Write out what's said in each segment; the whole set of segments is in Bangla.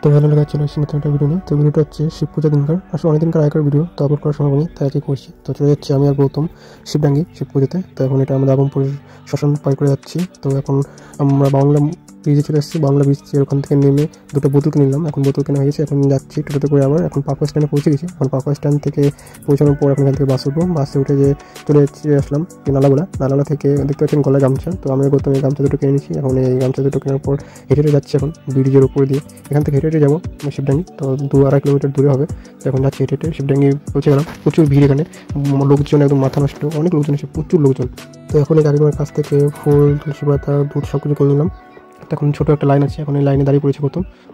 তো ভালো লাগা চলে এসেছি নতুন একটা ভিডিও নিয়ে। তো ভিডিওটা হচ্ছে শিব পূজা দিনকার, আসলে অনেক দিনকার আগের ভিডিও, তো আপলোড করার সময় নেই, তাই আজকে করছি। তো চলে যাচ্ছি আমি আর গৌতম শিবডাঙ্গি শিব পুজোতে। তো এখন এটা আমাদের আগমপুরের শ্মশান পার করে যাচ্ছি। তো এখন আমরা বাংলা ব্রিজে চলে এসেছি। বাংলা ব্রিজ ওখান থেকে নেমে দুটো বোতল কিনে নিলাম, এখন বোতল কেনা হয়েছে। এখন যাচ্ছি টোটোতে করে, আবার এখন পাকুয়া স্ট্যান্ডে পৌঁছে গেছি। এখন পাকুয়া স্ট্যান্ড থেকে পৌঁছানোর পর এখন এখান থেকে বাস উঠবো। বাসে উঠে যে চলে আসলাম নালাগোলা থেকে দেখতে পাচ্ছেন গলায় গামছা। তো আমি গৌতম এই গামছা দুটো কিনে নিয়েছি। এখন এই গামছা দুটো কেনার পর হেঁটে যাচ্ছি এখন ব্রিজের উপর দিয়ে। এখান থেকে হেঁটে যাবো শিবডাঙ্গি, তো 2-2.5 কিলোমিটার দূরে হবে। তো এখন যাচ্ছি হেঁটে শিবডাঙ্গি পৌঁছে গেলাম। প্রচুর ভিড় এখানে, লোকজন একদম মাথা নষ্ট, অনেক লোকজন এসে, প্রচুর লোকজন। তো এখন এই কাকিমার কাছ থেকে ফুল, তুলসী পাতা, দুধ সব কিছু করে নিলাম। তখন ছোটো একটা লাইন আছে, এখন এই লাইনে দাঁড়িয়ে পড়েছে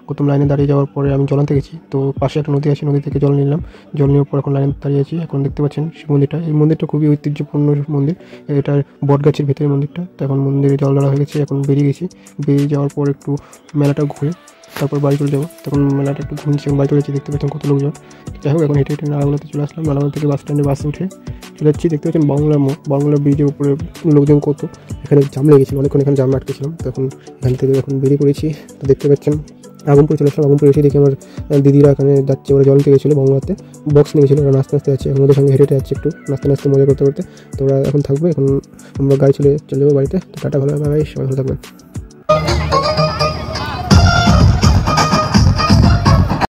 গৌতম লাইনে দাঁড়িয়ে যাওয়ার পরে আমি জল আনতে গেছি। তো পাশে একটা নদী আছে, নদী থেকে জল নিলাম। জল নেওয়ার পর এখন লাইনে দাঁড়িয়ে আছি। এখন দেখতে পাচ্ছেন শিব মন্দিরটা, এই মন্দিরটা খুবই ঐতিহ্যপূর্ণ মন্দির। এটার বটগাছের ভিতরে মন্দিরটা। তো এখন মন্দিরে জল ঢালা হয়ে গেছে, এখন বেরিয়ে যাওয়ার পর একটু মেলাটা ঘুরে তারপর বাড়ি চলে যাবো। তখন মেলাটা একটু ঘুরছি, বাড়ি চলেছি, দেখতে পাচ্ছেন কত লোকজন। যাই হোক, এখন হেঁটে নালাগোলাতে চলে আসলাম। নালাগোলা থেকে বাস স্ট্যান্ডে বাসে উঠে চলে যাচ্ছি। দেখতে পাচ্ছেন বাংলা ব্রিজের উপরে লোকজন কত, এখানে জাম লেগেছিল, অনেকক্ষণ এখানে জাম আটকেছিলাম। তো এখান থেকে এখন বেরিয়ে পড়েছি। তো দেখতে পাচ্ছেন আগমপুরে চলে আসলাম। আগমপুরে এসে দেখি আমার দিদিরা এখানে যাচ্ছে, ওরা জল নিতে গেছিলো, বাংলাতে বক্স নিয়ে গেছিলো। ওরা নাচতে যাচ্ছে, এখন ওদের সঙ্গে হেঁটে যাচ্ছে, একটু নাচতে মজা করতে। তো ওরা এখন থাকবে, এখন আমরা গাড়ি চলে যাবো বাড়িতে। তো টাটা, ভালো, বাই, সবাই ভালো থাকবেন।